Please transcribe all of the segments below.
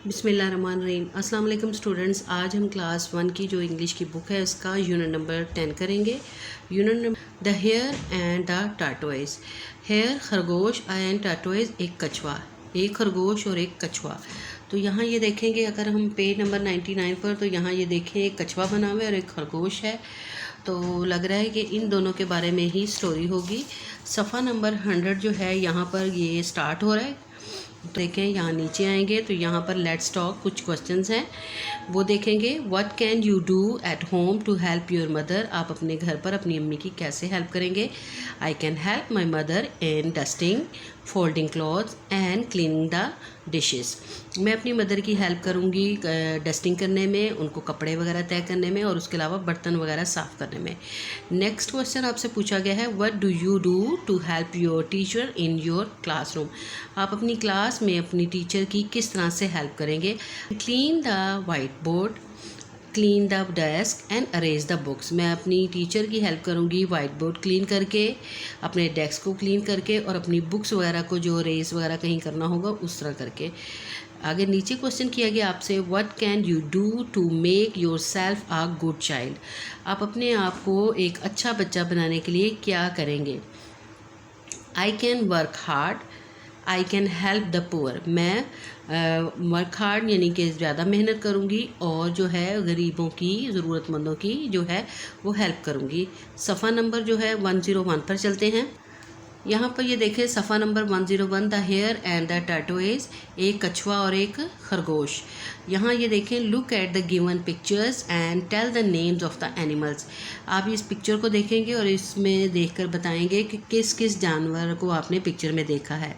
बिस्मिल्लाहिर्रहमानिर्रहीम। अस्सलाम वालेकुम स्टूडेंट्स, आज हम क्लास 1 की जो इंग्लिश की बुक है उसका यूनिट नंबर 10 करेंगे। Unit number the hare and the tortoise. Hare खरगोश एंड टार्टोइज एक कछुआ, एक खरगोश और एक कछुआ। तो यहाँ ये देखेंगे, अगर हम पेज नंबर 99 पर, तो यहाँ ये देखें एक कछुआ बना हुआ है और एक खरगोश है। तो लग रहा है कि इन दोनों के बारे में ही स्टोरी होगी। सफ़ा नंबर 100 जो है यहाँ पर ये स्टार्ट हो रहा है। तो देखें, यहाँ नीचे आएंगे तो यहाँ पर लेट्स टॉक कुछ क्वेश्चंस हैं वो देखेंगे। What can you do at home to help your mother. आप अपने घर पर अपनी अम्मी की कैसे हेल्प करेंगे। I can help my mother in dusting, folding clothes and cleaning the dishes. मैं अपनी मदर की हेल्प करूँगी डस्टिंग करने में, उनको कपड़े वगैरह तय करने में और उसके अलावा बर्तन वगैरह साफ़ करने में। नेक्स्ट क्वेश्चन आपसे पूछा गया है, what do you do to help your teacher in your classroom. आप अपनी क्लास में अपनी टीचर की किस तरह से हेल्प करेंगे। Clean the white board, clean the desk and arrange the books. मैं अपनी टीचर की हेल्प करूँगी वाइट बोर्ड क्लीन करके, अपने डेस्क को क्लीन करके और अपनी बुक्स वगैरह को जो अरेंज वगैरह कहीं करना होगा उस तरह करके। आगे नीचे क्वेश्चन किया गया आपसे, what can you do to make your self a good child. आप अपने आप को एक अच्छा बच्चा बनाने के लिए क्या करेंगे। I can work hard, I can help the poor. मैं वर्क हार्ड यानी कि ज़्यादा मेहनत करूँगी और जो है गरीबों की, ज़रूरतमंदों की जो है वो हेल्प करूँगी। सफ़ा नंबर जो है 101 पर चलते हैं। यहाँ पर ये देखें सफ़ा number 101, the hare and the tortoise, एक कछुआ और एक खरगोश। यहाँ ये देखें, look at the given pictures and tell the names of the animals. आप इस पिक्चर को देखेंगे और इसमें देखकर बताएंगे कि किस किस जानवर को आपने पिक्चर में देखा है।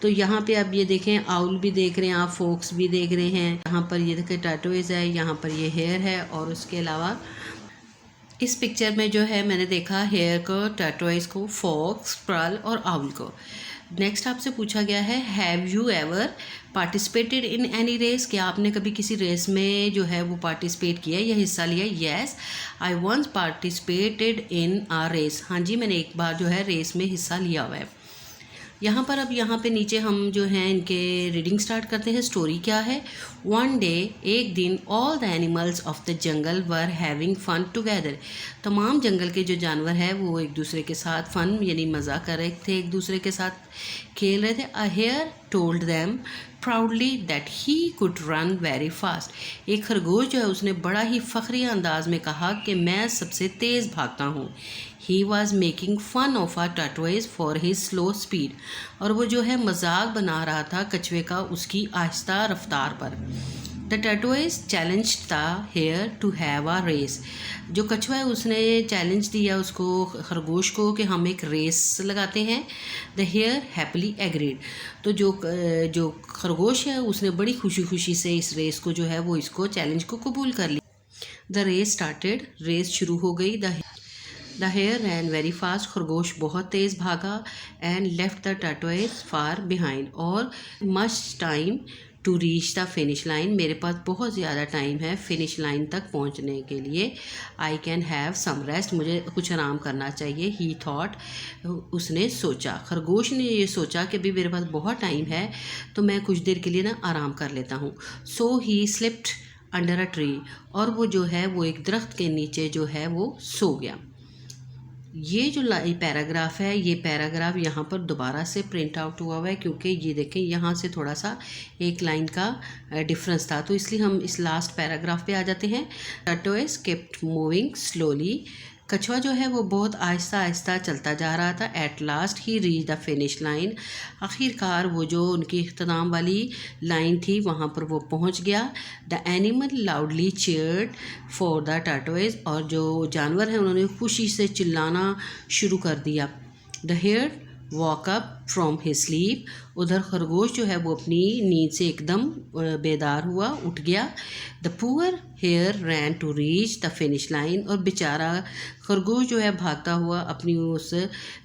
तो यहाँ पे आप ये देखें, आउल भी देख रहे हैं आप, फोक्स भी देख रहे हैं। यहाँ पर ये देखें टार्टोइज है, यहाँ पर ये हेयर है और उसके अलावा इस पिक्चर में जो है मैंने देखा हेयर को, टार्टोइज को, फॉक्स, पर्ल और आउल को। नेक्स्ट आपसे पूछा गया है, have you ever participated in any race. क्या आपने कभी किसी रेस में जो है वो पार्टिसिपेट किया या हिस्सा लिया। Yes I once participated in a race. हाँ जी, मैंने एक बार जो है रेस में हिस्सा लिया हुआ है। यहाँ पर अब यहाँ पे नीचे हम जो हैं इनके रीडिंग स्टार्ट करते हैं। स्टोरी क्या है। वन डे, एक दिन, all the animals of the jungle were having fun together. तमाम जंगल के जो जानवर हैं वो एक दूसरे के साथ फन यानी मज़ा कर रहे थे, एक दूसरे के साथ खेल रहे थे। A hare told them proudly that he could run very fast. एक खरगोश जो है उसने बड़ा ही फ़ख्रिया अंदाज में कहा कि मैं सबसे तेज़ भागता हूँ। He was making fun of a tortoise for his slow speed. और वो जो है मजाक बना रहा था कछुए का उसकी आहिस्ता रफ्तार पर। The tortoise challenge the hare to have a race. जो कछुआ है उसने चैलेंज दिया उसको, खरगोश को, कि हम एक रेस लगाते हैं। The hare happily agreed. तो जो खरगोश है उसने बड़ी खुशी खुशी से इस रेस को जो है वो इसको चैलेंज को कबूल कर लिया। The race started. रेस शुरू हो गई। The hare ran very fast. खरगोश बहुत तेज़ भागा। And left the tortoise far behind. और much time to reach the finish line. मेरे पास बहुत ज़्यादा टाइम है फिनिश लाइन तक पहुंचने के लिए। I can have some rest. मुझे कुछ आराम करना चाहिए। He thought. उसने सोचा, खरगोश ने ये सोचा कि अभी मेरे पास बहुत टाइम है तो मैं कुछ देर के लिए ना आराम कर लेता हूँ। So he slept under a tree. और वो जो है वो एक दरख्त के नीचे जो है वो सो गया। ये जो पैराग्राफ है, ये पैराग्राफ यहाँ पर दोबारा से प्रिंट आउट हुआ हुआ है क्योंकि ये देखें यहाँ से थोड़ा सा एक लाइन का डिफरेंस था, तो इसलिए हम इस लास्ट पैराग्राफ पे आ जाते हैं। टार्टोइज केप्ट मूविंग स्लोली। कछुआ जो है वो बहुत आहिस्ता आहिस्ता चलता जा रहा था। At last he reach the finish line. आखिरकार वो जो उनकी इख्तिताम वाली लाइन थी वहाँ पर वो पहुँच गया। The animal loudly cheered for the tortoise. और जो जानवर हैं उन्होंने खुशी से चिल्लाना शुरू कर दिया। The hare woke up from his sleep. उधर खरगोश जो है वो अपनी नींद से एकदम बेदार हुआ, उठ गया। The poor hare ran to reach the finish line. और बेचारा खरगोश जो है भागता हुआ अपनी उस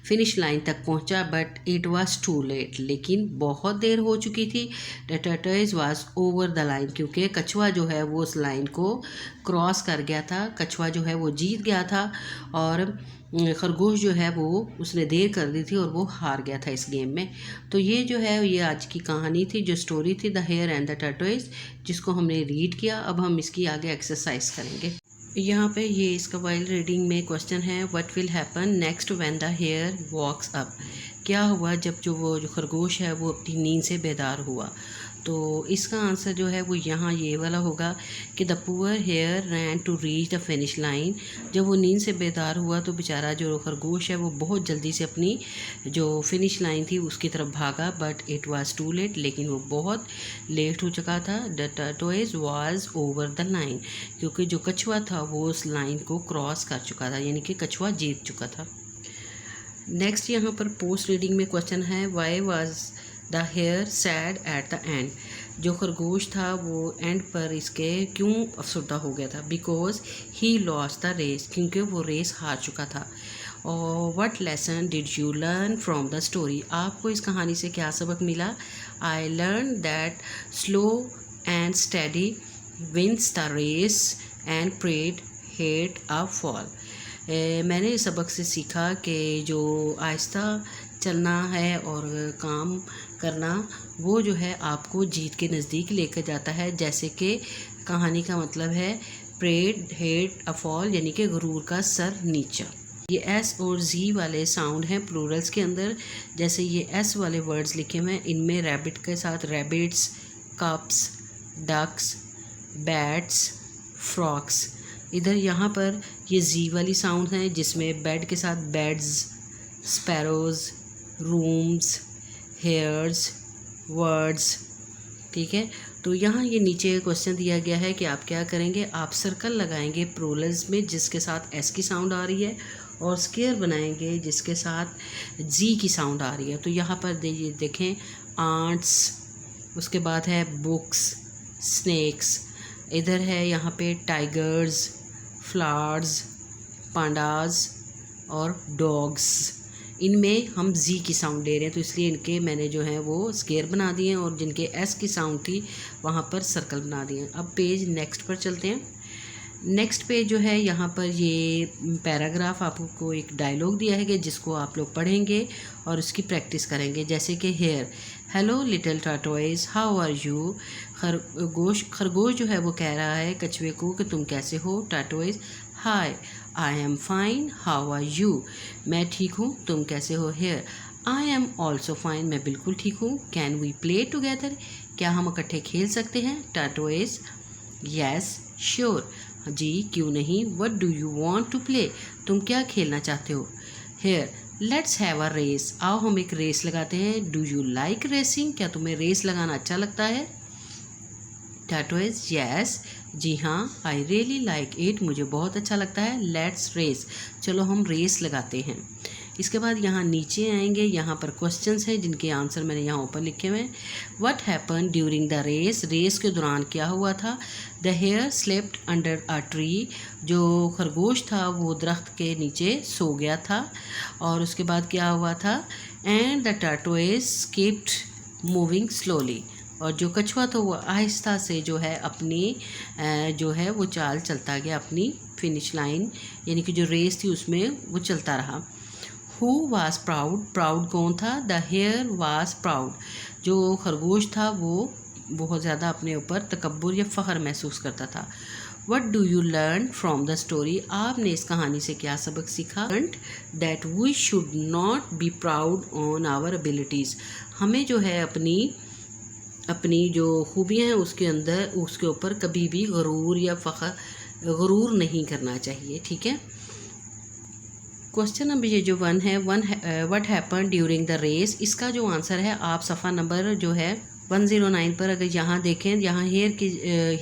फिनिश लाइन तक पहुंचा। But it was too late. लेकिन बहुत देर हो चुकी थी। The tortoise was over the line. क्योंकि कछुआ जो है वो उस लाइन को क्रॉस कर गया था, कछुआ जो है वो जीत गया था। और खरगोश जो है वो उसने देर कर दी थी और वो हार गया था इस गेम में। तो ये जो है ये आज की कहानी थी, जो स्टोरी थी the hare and the tortoise, जिसको हमने रीड किया। अब हम इसकी आगे एक्सरसाइज करेंगे। यहाँ पे ये इसका वाइल रीडिंग में क्वेश्चन है, what will happen next when the hare wakes up. क्या हुआ जब जो खरगोश है वो अपनी नींद से बेदार हुआ। तो इसका आंसर जो है वो यहाँ ये वाला होगा कि the poor hare ran to reach the finish line. जब वो नींद से बेदार हुआ तो बेचारा जो खरगोश है वो बहुत जल्दी से अपनी जो फिनिश लाइन थी उसकी तरफ भागा, but it was too late, लेकिन वो बहुत लेट हो चुका था। The tortoise was over the line, क्योंकि जो कछुआ था वो उस लाइन को क्रॉस कर चुका था, यानी कि कछुआ जीत चुका था। नेक्स्ट यहाँ पर पोस्ट रीडिंग में क्वेश्चन है, why was the hare sad at the end. जो खरगोश था वो एंड पर इसके क्यों अफसरदा हो गया था। Because he lost the race, क्योंकि वो रेस हार चुका था। और what lesson did you learn from the story. आपको इस कहानी से क्या सबक मिला। I learn that slow and steady wins the race and pride hate a fall. मैंने इस सबक से सीखा कि जो आहिस्ता चलना है और काम करना वो जो है आपको जीत के नज़दीक लेकर जाता है। जैसे कि कहानी का मतलब है प्रेड हेट अ फॉल, यानी कि गुरूर का सर नीचा। ये एस और जी वाले साउंड हैं प्लूरल्स के अंदर। जैसे ये एस वाले वर्ड्स लिखे हुए हैं, इनमें रैबिट के साथ rabbits, cubs, ducks, bats, frogs. इधर यहाँ पर ये जी वाली साउंड हैं जिसमें बेड के साथ beds, sparrows, rooms, hairs, words. ठीक है, तो यहाँ ये नीचे क्वेश्चन दिया गया है कि आप क्या करेंगे। आप सर्कल लगाएंगे प्लूरल्स में जिसके साथ एस की साउंड आ रही है, और स्क्वायर बनाएंगे जिसके साथ जी की साउंड आ रही है। तो यहाँ पर देखें आंट्स, उसके बाद है बुक्स, स्नेक्स, इधर है यहाँ पे टाइगर्स, फ्लावर्स, पांडाज और डॉग्स। इनमें हम जी की साउंड ले रहे हैं, तो इसलिए इनके मैंने जो है वो स्क्वायर बना दिए हैं, और जिनके एस की साउंड थी वहाँ पर सर्कल बना दिए हैं। अब पेज नेक्स्ट पर चलते हैं। नेक्स्ट पेज जो है यहाँ पर ये पैराग्राफ आपको एक डायलॉग दिया है कि जिसको आप लोग पढ़ेंगे और उसकी प्रैक्टिस करेंगे। जैसे कि hare, hello little tortoise, how are you. खरगोश जो है वो कह रहा है कछुए को कि तुम कैसे हो। Tortoise, hi I am fine, how are you. मैं ठीक हूँ, तुम कैसे हो। Hare, I am also fine, मैं बिल्कुल ठीक हूँ। कैन वी प्ले टुगेदर, क्या हम इकट्ठे खेल सकते हैं। टर्टोइज, येस श्योर, जी क्यों नहीं। What do you want to play, तुम क्या खेलना चाहते हो। Hare, let's have a race, आओ हम एक रेस लगाते हैं। डू यू लाइक रेसिंग, क्या तुम्हें रेस लगाना अच्छा लगता है। टर्टोइज, यस जी हाँ, आई रियली लाइक इट, मुझे बहुत अच्छा लगता है। लेट्स रेस, चलो हम रेस लगाते हैं। इसके बाद यहाँ नीचे आएंगे, यहाँ पर क्वेश्चंस हैं जिनके आंसर मैंने यहाँ ऊपर लिखे हुए हैं। What happen during the race, race के दौरान क्या हुआ था। The hare slept under a tree, जो खरगोश था वो दरख्त के नीचे सो गया था। और उसके बाद क्या हुआ था। And the tortoise keeped moving slowly, और जो कछुआ था वो आहिस्ता से जो है अपनी जो है वो चाल चलता गया अपनी फिनिश लाइन, यानी कि जो रेस थी उसमें वो चलता रहा। हु वाज प्राउड, प्राउड कौन था। द हेयर वाज प्राउड, जो खरगोश था वो बहुत ज़्यादा अपने ऊपर तकब्बुर या फ़ख्र महसूस करता था। What do you learn from the story, आपने इस कहानी से क्या सबक सीखा। That we should not be proud on our abilities, हमें जो है अपनी जो खूबियाँ हैं उसके अंदर उसके ऊपर कभी भी गरूर या गरूर नहीं करना चाहिए। ठीक है, क्वेश्चन नंबर ये जो वन है, what happen during the race, इसका जो आंसर है आप सफ़ा नंबर जो है 109 पर अगर यहाँ देखें, यहाँ हेयर की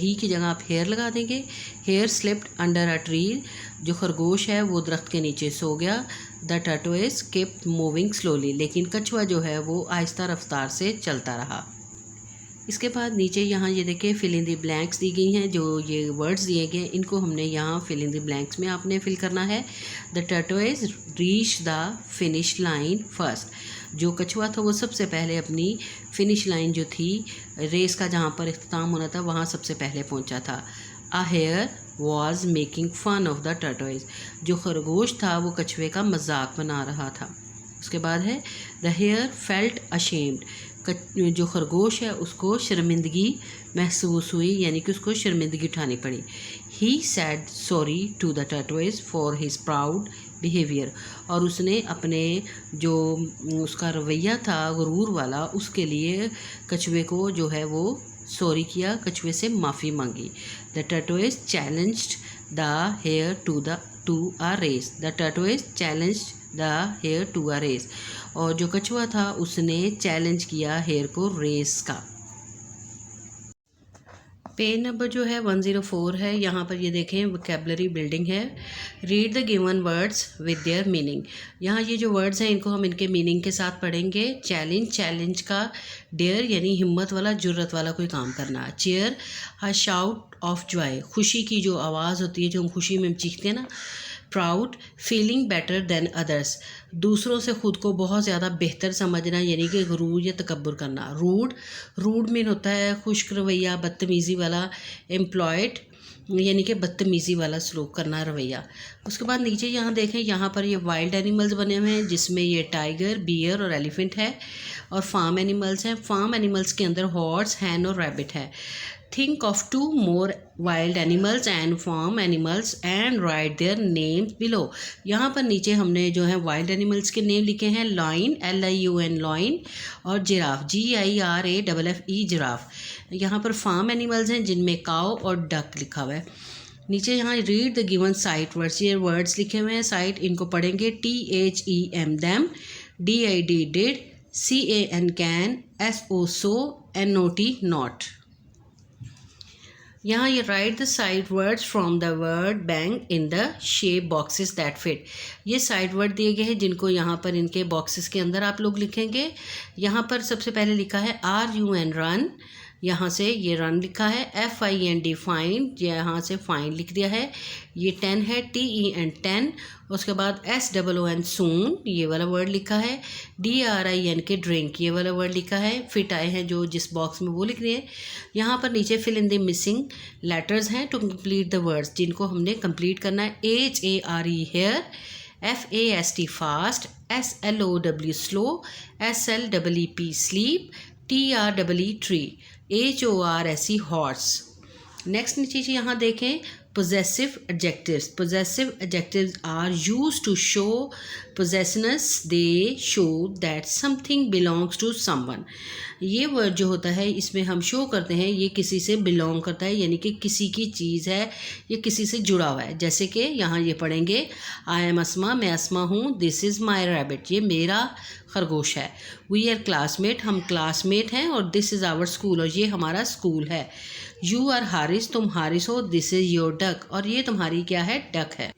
ही की जगह आप हेयर लगा देंगे। Hare slipped under a tree, जो खरगोश है वो दरख्त के नीचे सो गया। The tortoise kept moving slowly, लेकिन कछुआ जो है वो आहिस्ता रफ्तार से चलता रहा। इसके बाद नीचे यहाँ ये देखिए फिल इन दी ब्लैंक्स दी गई हैं, जो ये वर्ड्स दिए गए इनको हमने यहाँ फिल इन दी ब्लैंक्स में आपने फिल करना है। The tortoise reach the finish line first, जो कछुआ था वो सबसे पहले अपनी फिनिश लाइन जो थी रेस का जहाँ पर इख्तिताम होना था वहाँ सबसे पहले पहुँचा था। A hare was making fun of the tortoise. जो खरगोश था वो कछुए का मजाक बना रहा था. उसके बाद है the hare felt ashamed. जो खरगोश है उसको शर्मिंदगी महसूस हुई, यानी कि उसको शर्मिंदगी उठानी पड़ी. He said sorry to the tortoise for his proud behavior. और उसने अपने जो उसका रवैया था गुरूर वाला, उसके लिए कछुए को जो है वो सॉरी किया, कछुए से माफ़ी मांगी. The tortoise challenged the hare to a race. The tortoise challenged the hare to a race. और जो कछुआ था उसने चैलेंज किया हेयर को रेस का. पेज नंबर जो है 104 है. यहाँ पर ये देखें वोकैबुलरी बिल्डिंग है. Read the given words with their meaning. यहाँ ये जो वर्ड्स हैं इनको हम इनके मीनिंग के साथ पढ़ेंगे. चैलेंज का डेयर यानी हिम्मत वाला, जुर्रत वाला कोई काम करना. Chair a shout of Joy, खुशी की जो आवाज़ होती है, जो हम खुशी में चीखते हैं ना. Proud feeling better than others, दूसरों से ख़ुद को बहुत ज़्यादा बेहतर समझना, यानी कि गुरूर या तकब्बुर करना. रूड मीन होता है खुश्क रवैया, बदतमीज़ी वाला. एम्प्लॉयड यानी कि बदतमीज़ी वाला सलूक करना, रवैया. उसके बाद नीचे यहाँ देखें, यहाँ पर ये वाइल्ड एनिमल्स बने हुए हैं जिसमें ये टाइगर, बियर और एलिफेंट है. और फार्म एनिमल्स हैं. फार्म एनिमल्स के अंदर हॉर्स, हैन और रैबिट है. Think of 2 more wild animals and farm animals and write their names below. यहाँ पर नीचे हमने जो है वाइल्ड एनिमल्स के नेम लिखे हैं. लॉइन LION लॉइन और जिराफ GIRAFFE जिराफ. यहाँ पर फार्म एनिमल्स हैं जिनमें काऊ और डक लिखा हुआ है. नीचे यहाँ read the given sight words, ये वर्ड्स लिखे हुए हैं. साइट इनको पढ़ेंगे. THEM them, DID did, CAN can, SO so, NOT not. यहाँ ये right the side words from the word bank in the shape boxes that fit. ये side word दिए गए हैं जिनको यहाँ पर इनके बॉक्सेस के अंदर आप लोग लिखेंगे. यहाँ पर सबसे पहले लिखा है RUN रन, यहाँ से ये रन लिखा है. FIND फाइंड, यहाँ से फाइंड लिख दिया है. ये 10 है, TEN 10. उसके बाद SOON सून, ये वाला वर्ड लिखा है. DRIN के ड्रिंक, ये वाला वर्ड लिखा है. फिट आए हैं जो जिस बॉक्स में वो लिख रहे हैं. यहाँ पर नीचे fill in the missing letters हैं टू कंप्लीट द वर्ड्स, जिनको हमने कंप्लीट करना है. HARE hare, FAST fast, SLOW slow, SLEEP sleep, TREE tree, HORSE horse. Next नीचे यहाँ देखें possessive adjectives. Possessive adjectives are used to show possessiveness. They show that something belongs to someone. ये word जो होता है इसमें हम शो करते हैं ये किसी से बिलोंग करता है, यानी कि किसी की चीज़ है, ये किसी से जुड़ा हुआ है. जैसे कि यहाँ ये पढ़ेंगे आई एम अस्मा, मैं अस्मा हूँ. दिस इज़ माई रैबिट, ये मेरा खरगोश है. वी आर क्लासमेट, हम क्लासमेट हैं. और दिस इज़ आवर स्कूल, और ये हमारा स्कूल है. यू आर हारिस, तुम हारिस हो. दिस इज़ योर डक, और ये तुम्हारी क्या है, डक है.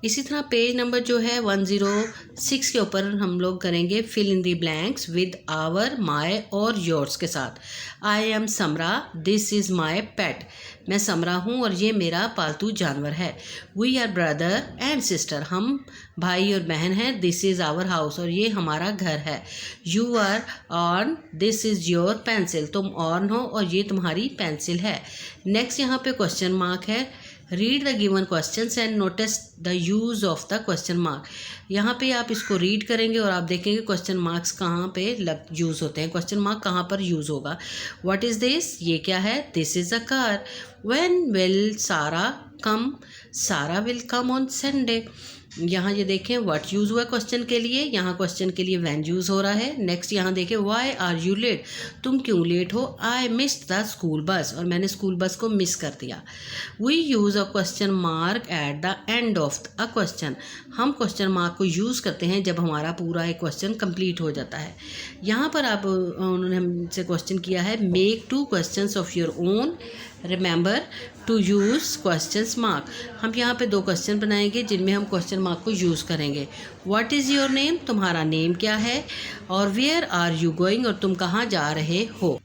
इसी तरह पेज नंबर जो है 106 के ऊपर हम लोग करेंगे fill in the blanks with our, my और योर्स के साथ. I am Samra, this is my pet, मैं समरा हूँ और ये मेरा पालतू जानवर है. We are brother and sister, हम भाई और बहन हैं. दिस इज़ आवर हाउस, और ये हमारा घर है. You are on, this is your pencil, तुम ऑन हो और ये तुम्हारी पेंसिल है. नेक्स्ट यहाँ पे क्वेश्चन मार्क है. Read the given questions and notice the use of the question mark. यहाँ पे आप इसको रीड करेंगे और आप देखेंगे क्वेश्चन मार्क्स कहाँ पे यूज़ होते हैं, क्वेश्चन मार्क कहाँ पर यूज़ होगा. व्हाट इज़ दिस, ये क्या है. This is a car. When will सारा कम, सारा विल कम ऑन संडे. यहाँ ये देखें व्हाट यूज़ हुआ क्वेश्चन के लिए, यहाँ क्वेश्चन के लिए व्हेन यूज़ हो रहा है. नेक्स्ट यहाँ देखें व्हाई आर यू लेट, तुम क्यों लेट हो. I missed the school bus, और मैंने स्कूल बस को मिस कर दिया. We use a question mark at the end of a question, हम क्वेश्चन मार्क को यूज़ करते हैं जब हमारा पूरा एक क्वेश्चन कंप्लीट हो जाता है. यहाँ पर आप उन्होंने हमसे क्वेश्चन किया है make 2 questions of your own, remember to use questions mark. हम यहाँ पे 2 क्वेश्चन बनाएंगे जिनमें हम क्वेश्चन मार्क को यूज़ करेंगे. व्हाट इज़ योर नेम, तुम्हारा नेम क्या है. और वेयर आर यू गोइंग, और तुम कहाँ जा रहे हो.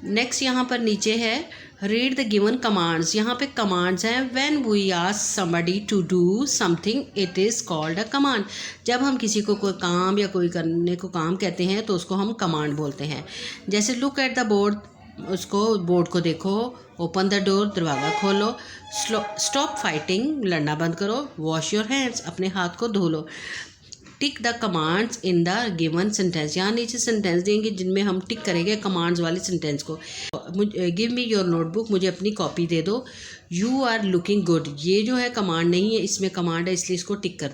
नेक्स्ट यहाँ पर नीचे है रीड द गिवन कमांड्स. यहाँ पे कमांड्स हैं. When we ask somebody to do something it is called a command. जब हम किसी को कोई काम या कोई करने को काम कहते हैं तो उसको हम कमांड बोलते हैं. जैसे लुक एट द बोर्ड उसको बोर्ड को देखो, ओपन द डोर, दरवाज़ा खोलो, स्टॉप फाइटिंग, लड़ना बंद करो, वॉश योर हैंड्स, अपने हाथ को धो लो, tick the commands in the given sentence, यहाँ नीचे सेंटेंस देंगे जिनमें हम टिक करेंगे कमांड्स वाले सेंटेंस को। गिव मी योर नोटबुक, मुझे अपनी कॉपी दे दो। यू आर लुकिंग गुड, ये जो है कमांड नहीं है, इसमें कमांड है इसलिए इसको टिक कर।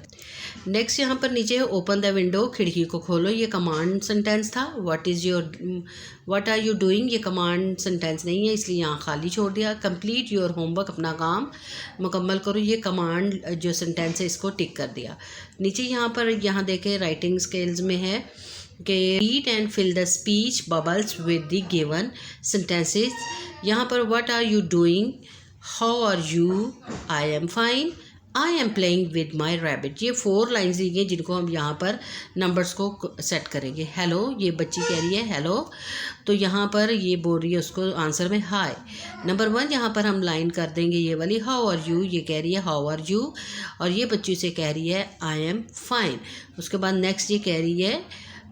नेक्स्ट यहाँ पर नीचे ओपन द विंडो, खिड़की को खोलो, ये कमांड सेंटेंस था। व्हाट आर यू डूइंग, ये कमांड सेंटेंस नहीं है इसलिए यहाँ खाली छोड़ दिया। कंप्लीट योर होमवर्क, अपना काम मुकम्मल करो, ये कमांड जो सेंटेंस है इसको टिक कर दिया। नीचे यहाँ देखे राइटिंग स्किल्स में है कि read and fill the speech bubbles with the given sentences. यहाँ पर what are you doing, how are you, I am fine, I am playing with my rabbit, ये 4 लाइन्स दी गई जिनको हम यहाँ पर नंबर्स को सेट करेंगे। हेलो, ये बच्ची कह रही है हेलो, तो यहाँ पर ये बोल रही है उसको आंसर में हाय। नंबर 1 यहाँ पर हम लाइन कर देंगे ये वाली, हाउ आर यू, ये कह रही है हाउ आर यू, और ये बच्ची से कह रही है आई एम फाइन। उसके बाद नेक्स्ट ये कह रही है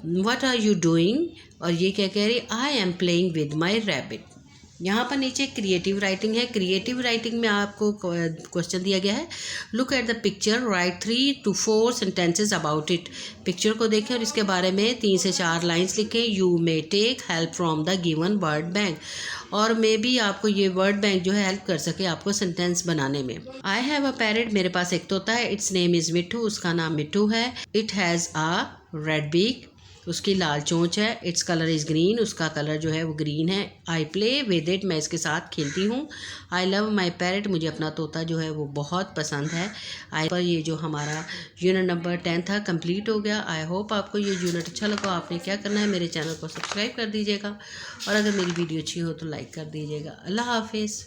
व्हाट आर यू डूइंग, और ये क्या कह रही है आई am playing with my rabbit. यहाँ पर नीचे क्रिएटिव राइटिंग है। क्रिएटिव राइटिंग में आपको क्वेश्चन दिया गया है, look at the picture, right 3 to 4 sentences about it. Picture को देखें और इसके बारे में 3 से 4 लाइंस लिखें। You may take help from the given word bank, और मे बी आपको ये वर्ड बैंक जो है हेल्प कर सके आपको सेंटेंस बनाने में। आई हैव अ पैरेट, मेरे पास एक तोता है, इट्स नेम इज़ मिट्टू, उसका नाम मिट्टू है। It has a red beak, उसकी लाल चोंच है। इट्स कलर इज़ ग्रीन, उसका कलर जो है वो ग्रीन है। आई प्ले विद इट, मैं इसके साथ खेलती हूँ। आई लव माई पैरेट, मुझे अपना तोता जो है वो बहुत पसंद है। आई पर ये जो हमारा यूनिट नंबर 10 था कंप्लीट हो गया। आई होप आपको ये यूनिट अच्छा लगा। आपने क्या करना है, मेरे चैनल को सब्सक्राइब कर दीजिएगा, और अगर मेरी वीडियो अच्छी हो तो लाइक कर दीजिएगा। अल्लाह हाफिज़।